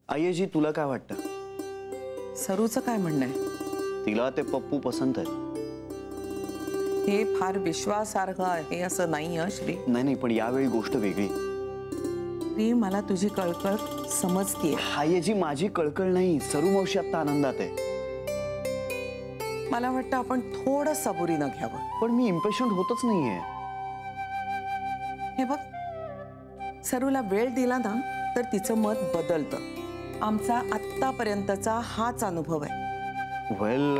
आईजी तुला काय वाटतं? सरूचं काय म्हणणं आहे? तिला ते पप्पू पसंत आहे. हे फार विश्वासार्ह आहे असं नाही श्री. नाही पण यावेळी गोष्ट वेगळी. श्री, मला तुझी कळकळ समजतीये. आईजी माझी कळकळ नाही, सरू मावशी आता आनंदात आहे. मला वाटतं आपण थोडं सबुरीनं घ्यावं. पण मी इम्पेशंट होतच नाहीये. हे बघ, सरूला वेळ दिला ना तर तिचं मत बदलतं. आमचा आत्तापर्यंतचा हाच अनुभव आहे. वेल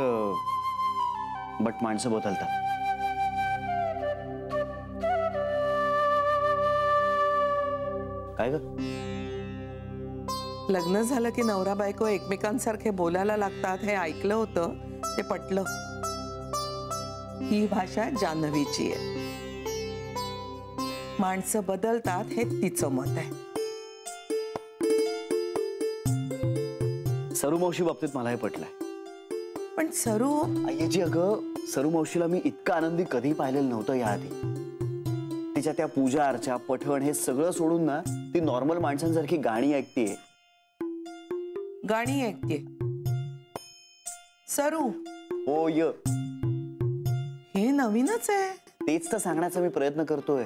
बट माणसं बदलतात. काय ग? लग्न झालं की नवरा बायको एकमेकांसारखे बोलायला लागतात हे ऐकलं होतं, ते पटलं. ही भाषा जान्हवीची आहे. माणसं बदलतात हे तिचं मत आहे. सरू मावशी बाबतीत मला हे पटलंय. पण सरू आईजी, अगं सरू मावशीला मी इतका आनंदी कधी पाहिलेलं नव्हतं याआधी. तिच्या त्या पूजा अर्चा पठण हे सगळं सोडून ना ती नॉर्मल माणसांसारखी गाणी ऐकतेय. गाणी ऐकते सरू? हो य, हे नवीनच आहे. तेच तर सांगण्याचा मी प्रयत्न करतोय.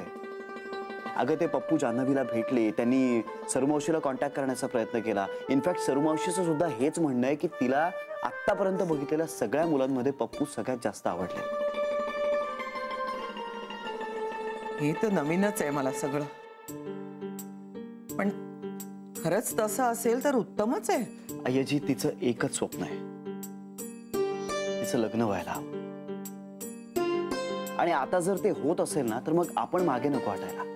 अगं ते पप्पू जान्हवीला भेटले, त्यांनी सरूमावशीला कॉन्टॅक्ट करण्याचा प्रयत्न केला. इनफॅक्ट सरूमावशीचं सुद्धा हेच म्हणणं आहे की तिला आतापर्यंत बघितलेल्या सगळ्या मुलांमध्ये पप्पू सगळ्यात जास्त आवडले. हे तर नवीनच आहे मला सगळं. पण खरंच तसं असेल तर उत्तमच आहे. आईजी, तिचं एकच स्वप्न आहे, तिचं लग्न व्हायला. आणि आता जर ते होत असेल ना तर मग आपण मागे नको हटायला.